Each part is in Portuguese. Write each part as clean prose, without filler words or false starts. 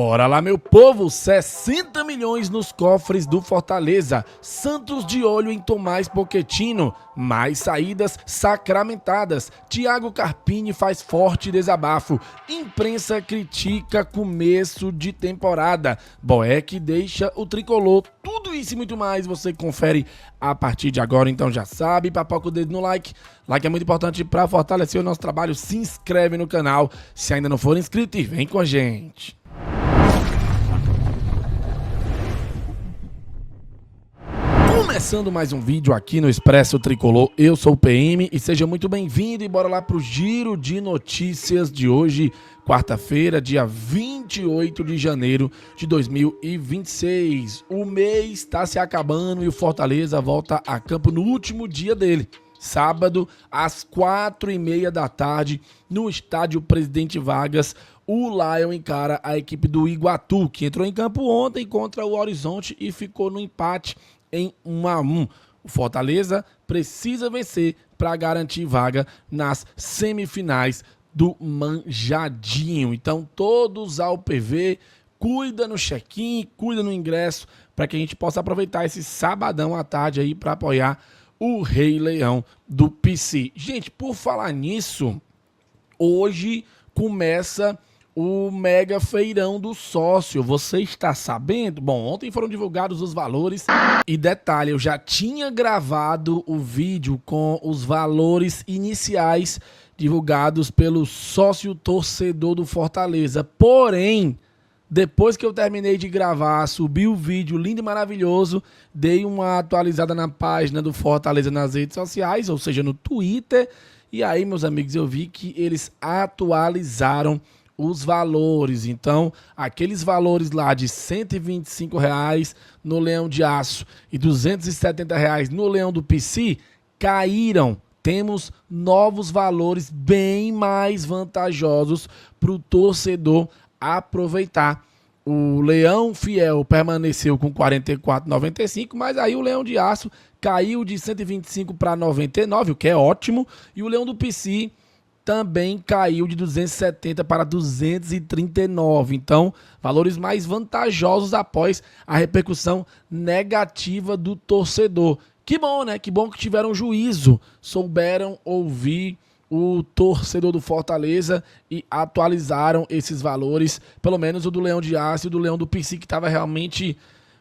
Bora lá, meu povo! 60 milhões nos cofres do Fortaleza. Santos de olho em Tomás Pochettino. Mais saídas sacramentadas. Thiago Carpini faz forte desabafo. Imprensa critica começo de temporada. Boeck deixa o tricolor. Tudo isso e muito mais você confere a partir de agora. Então já sabe, papoca o dedo no like. Like é muito importante para fortalecer o nosso trabalho. Se inscreve no canal se ainda não for inscrito e vem com a gente. Começando mais um vídeo aqui no Expresso Tricolor, eu sou o PM e seja muito bem-vindo e bora lá pro giro de notícias de hoje, quarta-feira, dia 28 de janeiro de 2026. O mês está se acabando e o Fortaleza volta a campo no último dia dele. Sábado, às 4h30 da tarde, no estádio Presidente Vargas, o Lion encara a equipe do Iguatu, que entrou em campo ontem contra o Horizonte e ficou no empate em 1-1. O Fortaleza precisa vencer para garantir vaga nas semifinais do Manjadinho. Então, todos ao PV, cuida no check-in, cuida no ingresso, para que a gente possa aproveitar esse sabadão à tarde aí para apoiar o Rei Leão do PC. Gente, por falar nisso, hoje começa o mega feirão do sócio. Você está sabendo? Bom, ontem foram divulgados os valores e detalhe, eu já tinha gravado o vídeo com os valores iniciais divulgados pelo sócio torcedor do Fortaleza. Porém, depois que eu terminei de gravar, subi o vídeo lindo e maravilhoso, dei uma atualizada na página do Fortaleza nas redes sociais, ou seja, no Twitter, e aí, meus amigos, eu vi que eles atualizaram os valores. Então, aqueles valores lá de R$ 125 no Leão de Aço e R$ 270 no Leão do PC caíram. Temos novos valores bem mais vantajosos para o torcedor aproveitar. O Leão Fiel permaneceu com R$ 44,95, mas aí o Leão de Aço caiu de 125 para 99, o que é ótimo, e o Leão do PC também caiu de 270 para 239. Então, valores mais vantajosos após a repercussão negativa do torcedor. Que bom, né? Que bom que tiveram juízo, souberam ouvir o torcedor do Fortaleza e atualizaram esses valores, pelo menos o do Leão de Aço e o do Leão do PC, que estava realmente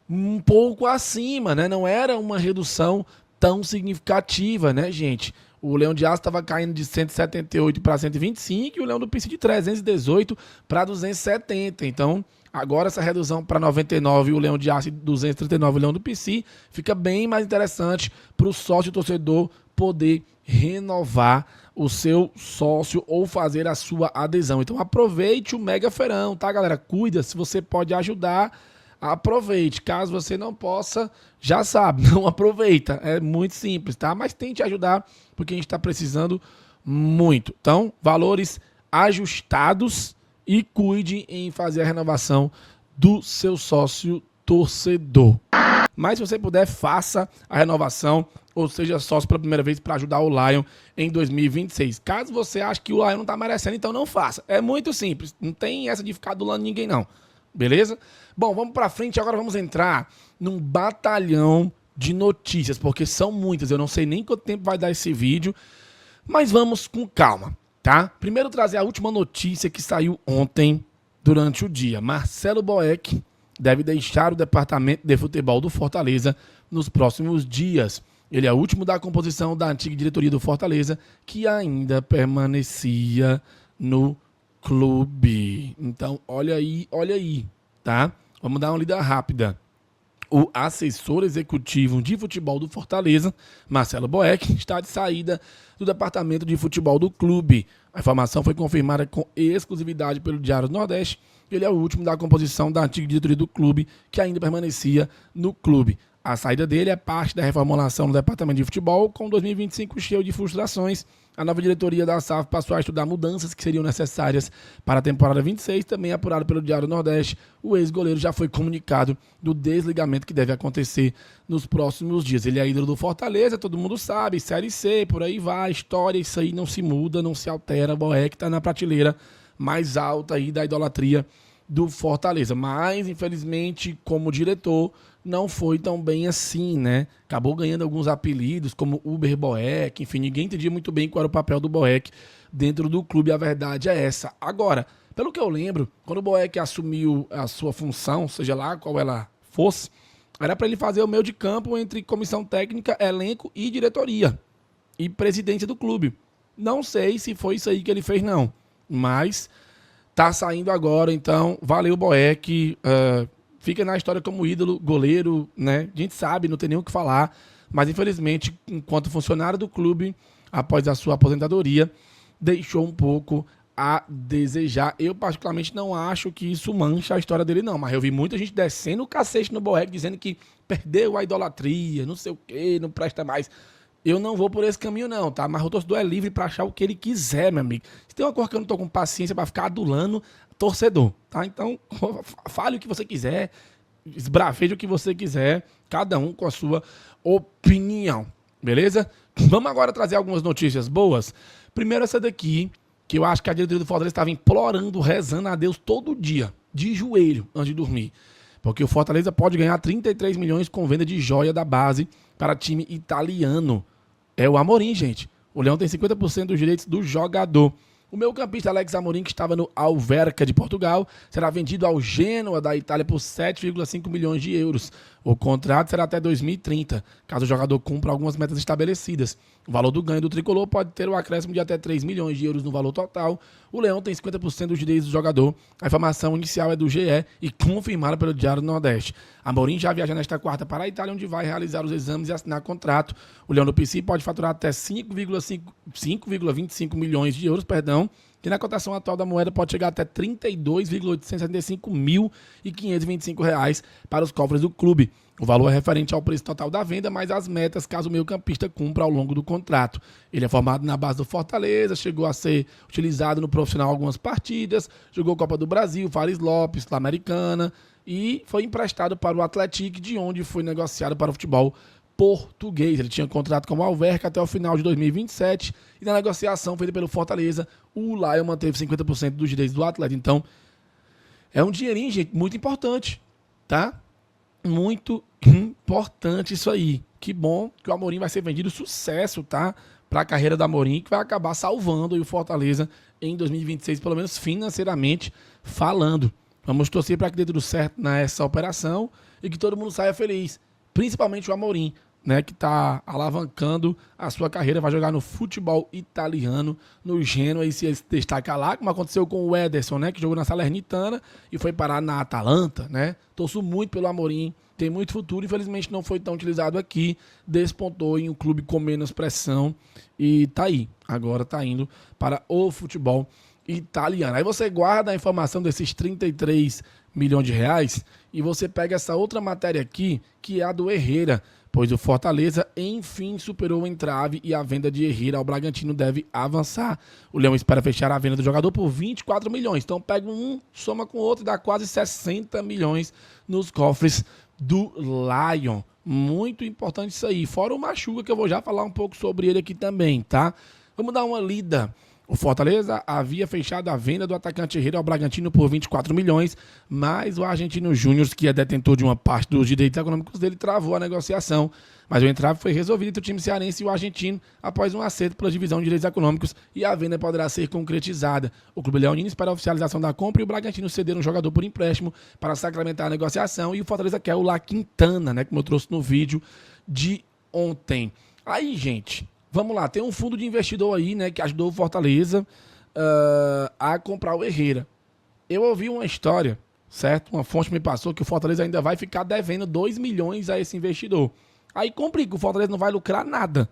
um pouco acima, né? Não era uma redução tão significativa, né, gente? O Leão de Aço estava caindo de 178 para 125 e o Leão do PC de 318 para 270. Então, agora essa redução para 99 e o Leão de Aço e 239 o Leão do PC fica bem mais interessante para o sócio torcedor poder renovar o seu sócio ou fazer a sua adesão. Então, aproveite o mega feirão, tá, galera? Cuida, se você pode ajudar, aproveite. Caso você não possa, já sabe, não aproveita. É muito simples, tá? Mas tente ajudar, porque a gente está precisando muito. Então, valores ajustados e cuide em fazer a renovação do seu sócio torcedor. Mas se você puder, faça a renovação, ou seja, sócio pela primeira vez para ajudar o Lion em 2026. Caso você ache que o Lion não está merecendo, então não faça. É muito simples, não tem essa de ficar adulando ninguém não. Beleza? Bom, vamos pra frente, agora vamos entrar num batalhão de notícias, porque são muitas, eu não sei nem quanto tempo vai dar esse vídeo, mas vamos com calma, tá? Primeiro trazer a última notícia que saiu ontem durante o dia. Marcelo Boeck deve deixar o departamento de futebol do Fortaleza nos próximos dias. Ele é o último da composição da antiga diretoria do Fortaleza, que ainda permanecia no clube. Então, olha aí, tá? Vamos dar uma lida rápida. O assessor executivo de futebol do Fortaleza, Marcelo Boeck, está de saída do departamento de futebol do clube. A informação foi confirmada com exclusividade pelo Diário do Nordeste. Ele é o último da composição da antiga diretoria do clube, que ainda permanecia no clube. A saída dele é parte da reformulação do departamento de futebol, com 2025 cheio de frustrações. A nova diretoria da SAF passou a estudar mudanças que seriam necessárias para a temporada 26, também apurado pelo Diário do Nordeste. O ex-goleiro já foi comunicado do desligamento que deve acontecer nos próximos dias. Ele é ídolo do Fortaleza, todo mundo sabe, Série C, por aí vai, história, isso aí não se muda, não se altera. Boeck está na prateleira mais alta aí da idolatria do Fortaleza. Mas, infelizmente, como diretor, não foi tão bem assim, né? Acabou ganhando alguns apelidos, como Uber Boeck, enfim, ninguém entendia muito bem qual era o papel do Boeck dentro do clube, a verdade é essa. Agora, pelo que eu lembro, quando o Boeck assumiu a sua função, seja lá qual ela fosse, era para ele fazer o meio de campo entre comissão técnica, elenco e diretoria. E presidência do clube. Não sei se foi isso aí que ele fez, não. Mas tá saindo agora, então valeu, Boeck. Fica na história como ídolo, goleiro, né? A gente sabe, não tem nem o que falar. Mas, infelizmente, enquanto funcionário do clube, após a sua aposentadoria, deixou um pouco a desejar. Eu, particularmente, não acho que isso mancha a história dele, não. Mas eu vi muita gente descendo o cacete no Boeck, dizendo que perdeu a idolatria, não sei o quê, não presta mais. Eu não vou por esse caminho, não, tá? Mas o torcedor é livre pra achar o que ele quiser, meu amigo. Se tem uma coisa que eu não tô com paciência pra ficar adulando torcedor, tá? Então, fale o que você quiser, esbraveje o que você quiser, cada um com a sua opinião, beleza? Vamos agora trazer algumas notícias boas. Primeiro essa daqui, que eu acho que a diretoria do Fortaleza estava implorando, rezando a Deus todo dia, de joelho, antes de dormir. Porque o Fortaleza pode ganhar 33 milhões com venda de joia da base para time italiano. É o Amorim, gente. O Leão tem 50% dos direitos do jogador. O meio-campista Alex Amorim, que estava no Alverca de Portugal, será vendido ao Genoa da Itália por 7,5 milhões de euros. O contrato será até 2030, caso o jogador cumpra algumas metas estabelecidas. O valor do ganho do tricolor pode ter um acréscimo de até 3 milhões de euros no valor total. O Leão tem 50% dos direitos do jogador. A informação inicial é do GE e confirmada pelo Diário do Nordeste. Amorim já viaja nesta quarta para a Itália, onde vai realizar os exames e assinar contrato. O Leão do PC pode faturar até 5,25 milhões de euros, que na cotação atual da moeda pode chegar até R$ 32.875.525 para os cofres do clube. O valor é referente ao preço total da venda, mais as metas caso o meio-campista cumpra ao longo do contrato. Ele é formado na base do Fortaleza, chegou a ser utilizado no profissional algumas partidas, jogou Copa do Brasil, Fares Lopes, Sul-Americana e foi emprestado para o Atlético, de onde foi negociado para o futebol português. Ele tinha contrato com o Alverca até o final de 2027 e na negociação feita pelo Fortaleza, o Lion manteve 50% dos direitos do atleta. Então, é um dinheirinho, gente, muito importante, tá? Muito importante isso aí. Que bom que o Amorim vai ser vendido, sucesso, tá? Para a carreira do Amorim, que vai acabar salvando o Fortaleza em 2026, pelo menos financeiramente falando. Vamos torcer para que dê tudo certo nessa operação e que todo mundo saia feliz. Principalmente o Amorim, né, que está alavancando a sua carreira, vai jogar no futebol italiano, no Genoa, e se destaca lá, como aconteceu com o Ederson, né, que jogou na Salernitana e foi parar na Atalanta, né? Torço muito pelo Amorim, tem muito futuro, infelizmente não foi tão utilizado aqui, despontou em um clube com menos pressão e tá aí, agora tá indo para o futebol italiano. Aí você guarda a informação desses 33 milhões de reais e você pega essa outra matéria aqui, que é a do Herrera, pois o Fortaleza, enfim, superou o entrave e a venda de Herrera ao Bragantino deve avançar. O Leão espera fechar a venda do jogador por 24 milhões. Então pega um, soma com o outro e dá quase 60 milhões nos cofres do Lion. Muito importante isso aí. Fora o Machuca, que eu vou já falar um pouco sobre ele aqui também, tá? Vamos dar uma lida. O Fortaleza havia fechado a venda do atacante Herrera ao Bragantino por 24 milhões, mas o Argentino Júnior, que é detentor de uma parte dos direitos econômicos dele, travou a negociação. Mas o entrave foi resolvido entre o time cearense e o argentino após um acerto pela divisão de direitos econômicos e a venda poderá ser concretizada. O Clube Leonino espera a oficialização da compra e o Bragantino ceder um jogador por empréstimo para sacramentar a negociação e o Fortaleza quer o La Quintana, né, como eu trouxe no vídeo de ontem. Aí, gente... Vamos lá, tem um fundo de investidor aí, né, que ajudou o Fortaleza a comprar o Herrera. Eu ouvi uma história, certo? Uma fonte me passou que o Fortaleza ainda vai ficar devendo 2 milhões a esse investidor. Aí complica, o Fortaleza não vai lucrar nada,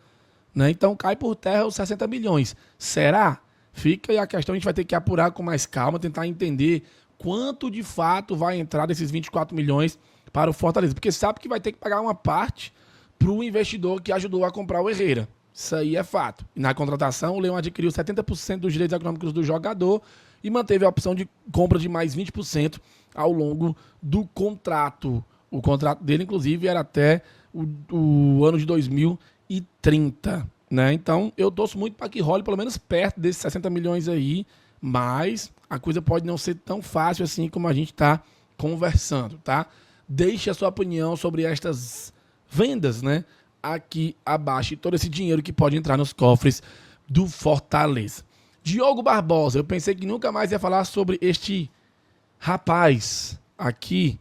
né? Então cai por terra os 60 milhões. Será? Fica aí a questão, a gente vai ter que apurar com mais calma, tentar entender quanto de fato vai entrar desses 24 milhões para o Fortaleza. Porque sabe que vai ter que pagar uma parte para o investidor que ajudou a comprar o Herrera. Isso aí é fato. E na contratação, o Leão adquiriu 70% dos direitos econômicos do jogador e manteve a opção de compra de mais 20% ao longo do contrato. O contrato dele, inclusive, era até o ano de 2030. Né? Então, eu torço muito para que role pelo menos perto desses 60 milhões aí, mas a coisa pode não ser tão fácil assim como a gente está conversando, tá? Deixe a sua opinião sobre estas vendas, né? Aqui abaixo, e todo esse dinheiro que pode entrar nos cofres do Fortaleza. Diogo Barbosa, eu pensei que nunca mais ia falar sobre este rapaz aqui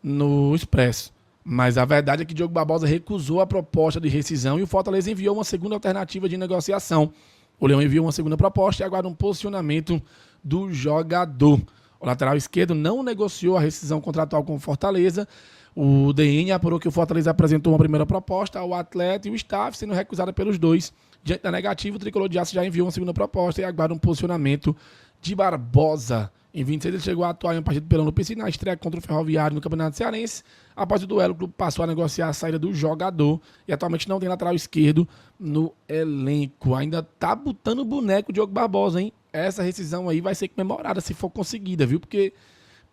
no Expresso. Mas a verdade é que Diogo Barbosa recusou a proposta de rescisão e o Fortaleza enviou uma segunda alternativa de negociação. O Leão enviou uma segunda proposta e aguarda um posicionamento do jogador. O lateral esquerdo não negociou a rescisão contratual com o Fortaleza. O DN apurou que o Fortaleza apresentou uma primeira proposta ao atleta e o staff, sendo recusada pelos dois. Diante da negativa, o Tricolor de Aço já enviou uma segunda proposta e aguarda um posicionamento de Barbosa. Em 26, ele chegou a atuar em um partido pelo PC na estreia contra o Ferroviário no Campeonato Cearense. Após o duelo, o clube passou a negociar a saída do jogador e atualmente não tem lateral esquerdo no elenco. Ainda tá botando o boneco Diogo Barbosa, hein? Essa rescisão aí vai ser comemorada se for conseguida, viu? Porque,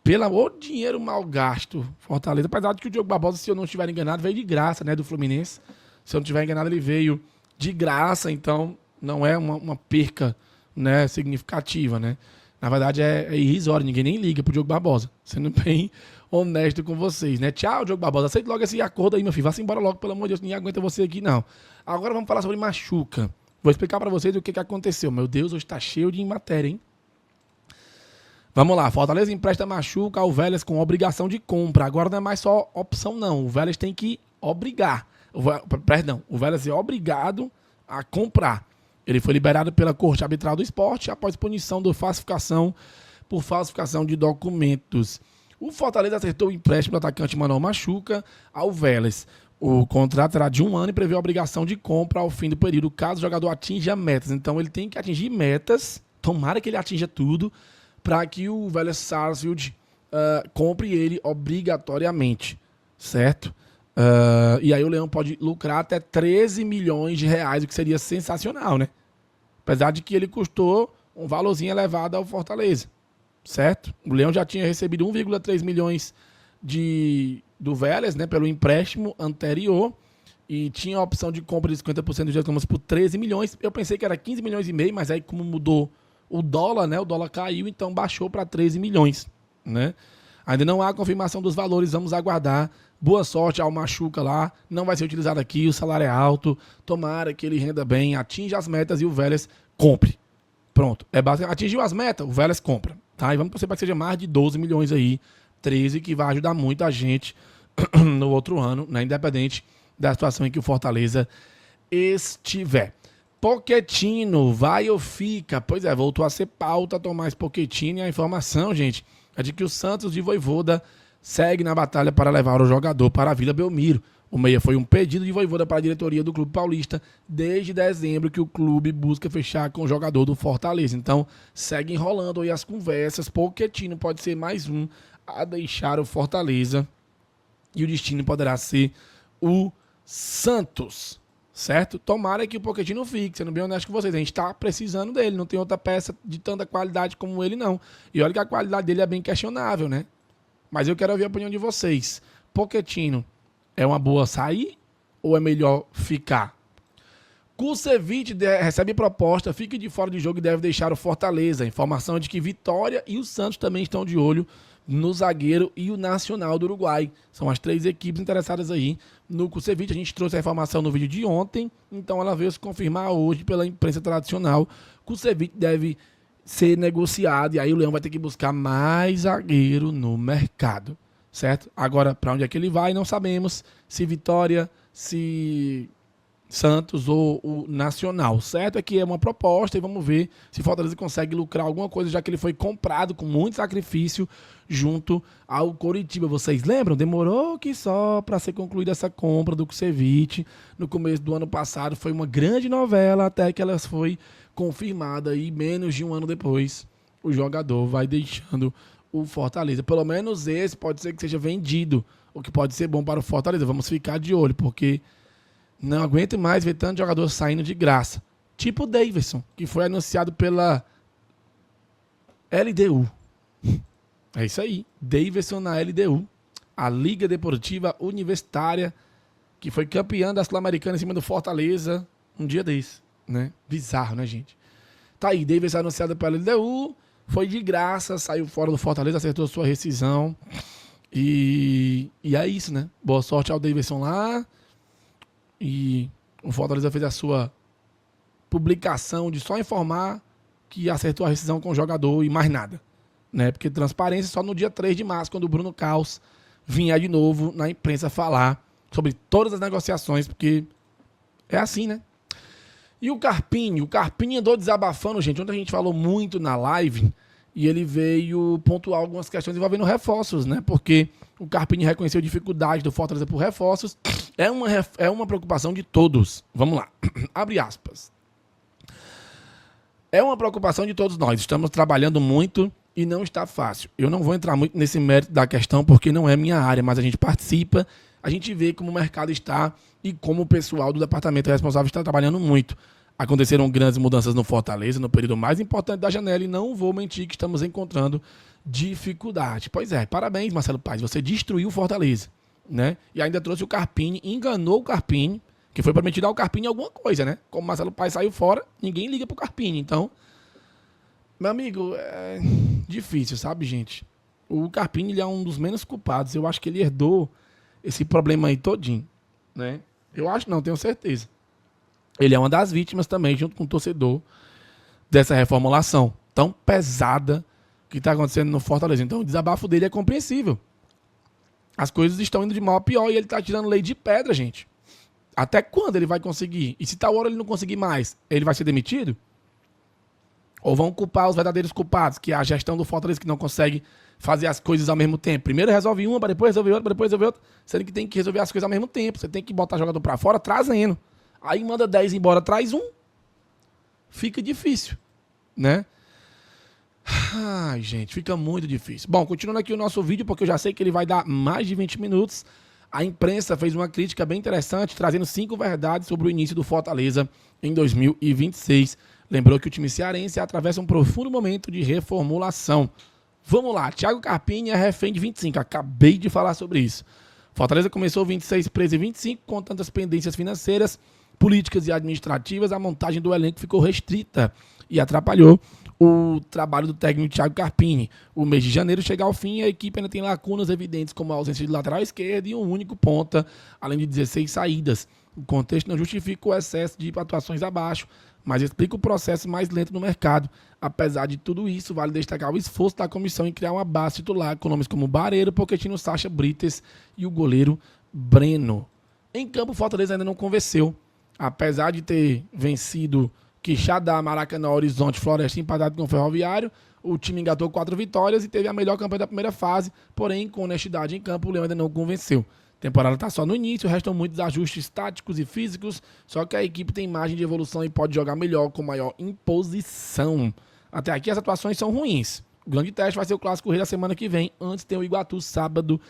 pelo amor de dinheiro mal gasto, Fortaleza, apesar de que o Diogo Barbosa, se eu não estiver enganado, veio de graça, né, do Fluminense. Se eu não estiver enganado, ele veio de graça, então não é uma perca, né, significativa, né? Na verdade é irrisório, ninguém nem liga pro Diogo Barbosa, sendo bem honesto com vocês, né? Tchau, Diogo Barbosa, aceita logo esse acordo aí, meu filho, vá-se embora logo, pelo amor de Deus, ninguém aguenta você aqui, não. Agora vamos falar sobre Machuca. Vou explicar pra vocês o que aconteceu. Meu Deus, hoje tá cheio de matéria, hein? Vamos lá, Fortaleza empresta Machuca ao Vélez com obrigação de compra. Agora não é mais só opção, não. O Vélez tem que obrigar. O Vélez é obrigado a comprar. Ele foi liberado pela Corte Arbitral do Esporte após punição por falsificação de documentos. O Fortaleza acertou o empréstimo do atacante Manuel Machuca ao Vélez. O contrato será de 1 ano e prevê a obrigação de compra ao fim do período, caso o jogador atinja metas. Então ele tem que atingir metas, tomara que ele atinja tudo, para que o Vélez Sarsfield compre ele obrigatoriamente, certo? E aí o Leão pode lucrar até 13 milhões de reais, o que seria sensacional, né? Apesar de que ele custou um valorzinho elevado ao Fortaleza, certo? O Leão já tinha recebido 1,3 milhões do Vélez, né, pelo empréstimo anterior, e tinha a opção de compra de 50% dos reclamos por 13 milhões. Eu pensei que era 15 milhões e meio, mas aí como mudou o dólar, né, o dólar caiu, então baixou para 13 milhões, né? Ainda não há confirmação dos valores, vamos aguardar. Boa sorte ao Machuca lá, não vai ser utilizado aqui, o salário é alto, tomara que ele renda bem, atinja as metas e o Vélez compre. Pronto, atingiu as metas, o Vélez compra, tá? E vamos torcer para que seja mais de 12 milhões aí, 13, que vai ajudar muito a gente no outro ano, né? Independente da situação em que o Fortaleza estiver. Pochettino, vai ou fica? Pois é, voltou a ser pauta Tomás Pochettino, e a informação, gente, é de que o Santos de Vojvoda segue na batalha para levar o jogador para a Vila Belmiro. O meia foi um pedido de Vojvoda para a diretoria do Clube Paulista desde dezembro, que o clube busca fechar com o jogador do Fortaleza. Então, segue enrolando aí as conversas. Pochettino pode ser mais um a deixar o Fortaleza e o destino poderá ser o Santos, certo? Tomara que o Pochettino fique, sendo bem honesto com vocês, a gente está precisando dele, não tem outra peça de tanta qualidade como ele, não. E olha que a qualidade dele é bem questionável, né? Mas eu quero ouvir a opinião de vocês. Pochettino é uma boa sair ou é melhor ficar? Kusevich recebe proposta, fica de fora de jogo e deve deixar o Fortaleza. Informação é de que Vitória e o Santos também estão de olho no zagueiro e o Nacional do Uruguai. São as 3 equipes interessadas aí no Kusevich. A gente trouxe a informação no vídeo de ontem, então ela veio se confirmar hoje pela imprensa tradicional. Kusevich deve ser negociado e aí o Leão vai ter que buscar mais zagueiro no mercado, certo? Agora, para onde é que ele vai, não sabemos. Se Vitória, se Santos ou o Nacional, certo? É que é uma proposta e vamos ver se Fortaleza consegue lucrar alguma coisa, já que ele foi comprado com muito sacrifício junto ao Coritiba. Vocês lembram? Demorou que só para ser concluída essa compra do Kusevich no começo do ano passado. Foi uma grande novela até que ela foi confirmada e menos de um ano depois o jogador vai deixando o Fortaleza. Pelo menos esse pode ser que seja vendido, o que pode ser bom para o Fortaleza. Vamos ficar de olho, porque não aguento mais ver tanto jogador saindo de graça. Tipo o Davidson, que foi anunciado pela LDU. É isso aí. Davidson na LDU. A Liga Deportiva Universitária, que foi campeã da Sul-Americana em cima do Fortaleza um dia desse, né? Bizarro, né, gente? Tá aí, Davidson anunciado pela LDU. foi de graça, saiu fora do Fortaleza, acertou sua rescisão. E é isso, né? Boa sorte ao Davidson lá. E o Fortaleza fez a sua publicação de só informar que acertou a rescisão com o jogador e mais nada, né? Porque transparência só no dia 3 de março, quando o Bruno Caos vinha de novo na imprensa falar sobre todas as negociações, porque é assim, né? E o Carpini andou desabafando, gente. Ontem a gente falou muito na live e ele veio pontuar algumas questões envolvendo reforços, né? Porque o Carpini reconheceu dificuldade do Fortaleza por reforços. É uma preocupação de todos. Vamos lá. Abre aspas. É uma preocupação de todos nós. Estamos trabalhando muito e não está fácil. Eu não vou entrar muito nesse mérito da questão porque não é minha área, mas a gente participa, a gente vê como o mercado está e como o pessoal do departamento responsável está trabalhando muito. Aconteceram grandes mudanças no Fortaleza no período mais importante da janela e não vou mentir que estamos encontrando dificuldade. Pois é, parabéns, Marcelo Paes, você destruiu o Fortaleza, né? E ainda trouxe o Carpini, enganou o Carpini, que foi para me tirar o Carpini alguma coisa, né? Como o Marcelo Paes saiu fora, ninguém liga pro Carpini. Então, meu amigo, é difícil, sabe, gente? O Carpini ele é um dos menos culpados. Eu acho que ele herdou esse problema aí todinho, né? Eu acho não, tenho certeza. Ele é uma das vítimas também, junto com o torcedor, dessa reformulação tão pesada que está acontecendo no Fortaleza. Então, o desabafo dele é compreensível. As coisas estão indo de mal a pior e ele está tirando lei de pedra, gente. Até quando ele vai conseguir? E se tal hora ele não conseguir mais, ele vai ser demitido? Ou vão culpar os verdadeiros culpados, que é a gestão do Fortaleza que não consegue fazer as coisas ao mesmo tempo? Primeiro resolve uma, para depois resolver outra, para depois resolver outra. Sendo que tem que resolver as coisas ao mesmo tempo. Você tem que botar jogador para fora trazendo. Aí manda 10 embora, traz um. Fica difícil, né? Ai, gente, fica muito difícil. Bom, continuando aqui o nosso vídeo, porque eu já sei que ele vai dar mais de 20 minutos. A imprensa fez uma crítica bem interessante, trazendo 5 verdades sobre o início do Fortaleza em 2026. Lembrou que o time cearense atravessa um profundo momento de reformulação. Vamos lá, Thiago Carpini é refém de 25. Acabei de falar sobre isso. Fortaleza começou 26 preso em 25, com tantas pendências financeiras, políticas e administrativas. A montagem do elenco ficou restrita e atrapalhou o trabalho do técnico Thiago Carpini. O mês de janeiro chega ao fim e a equipe ainda tem lacunas evidentes, como a ausência de lateral esquerdo e um único ponta, além de 16 saídas. O contexto não justifica o excesso de atuações abaixo, mas explica o processo mais lento no mercado. Apesar de tudo isso, vale destacar o esforço da comissão em criar uma base titular com nomes como Barreiro, Pochettino, Sacha, Brites e o goleiro Breno. Em campo, o Fortaleza ainda não convenceu. Apesar de ter vencido Quixadá, Maracanã, Horizonte, Floresta empatado com o Ferroviário, o time engatou 4 vitórias e teve a melhor campanha da primeira fase, porém, com honestidade em campo, o Leão ainda não convenceu. A temporada está só no início, restam muitos ajustes táticos e físicos, só que a equipe tem margem de evolução e pode jogar melhor, com maior imposição. Até aqui as atuações são ruins. O grande teste vai ser o Clássico Rei da semana que vem, antes tem o Iguatu sábado,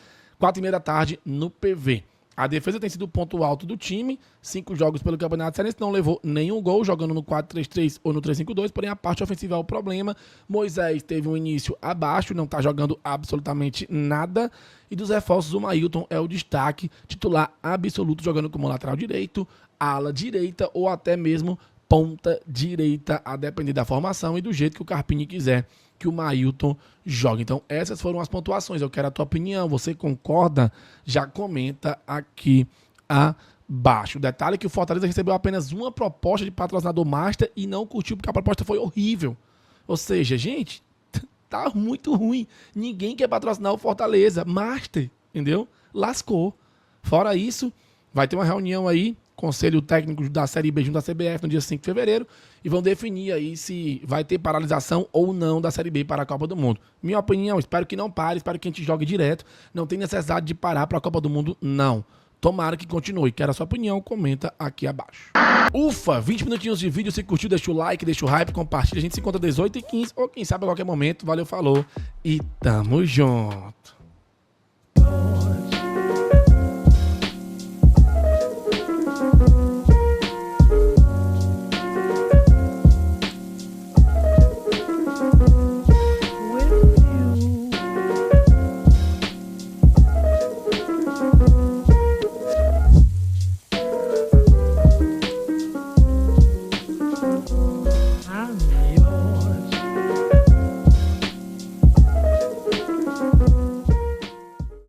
4h30 da tarde, no PV. A defesa tem sido o ponto alto do time, 5 jogos pelo Campeonato Cearense, não levou nenhum gol, jogando no 4-3-3 ou no 3-5-2, porém a parte ofensiva é o problema. Moisés teve um início abaixo, não está jogando absolutamente nada, e dos reforços o Mailton é o destaque, titular absoluto, jogando como lateral direito, ala direita ou até mesmo ponta direita, a depender da formação e do jeito que o Carpini quiser que o Mailton joga. Então essas foram as pontuações, eu quero a tua opinião, você concorda? Já comenta aqui abaixo. O detalhe é que o Fortaleza recebeu apenas uma proposta de patrocinador master e não curtiu porque a proposta foi horrível. Ou seja, gente, tá muito ruim, ninguém quer patrocinar o Fortaleza, master, entendeu? Lascou. Fora isso, vai ter uma reunião aí, Conselho Técnico da Série B junto à CBF no dia 5 de fevereiro e vão definir aí se vai ter paralisação ou não da Série B para a Copa do Mundo. Minha opinião, espero que não pare, espero que a gente jogue direto. Não tem necessidade de parar para a Copa do Mundo, não. Tomara que continue. Quero a sua opinião, comenta aqui abaixo. Ufa, 20 minutinhos de vídeo. Se curtiu, deixa o like, deixa o hype, compartilha. A gente se encontra 18h15 ou quem sabe a qualquer momento. Valeu, falou e tamo junto.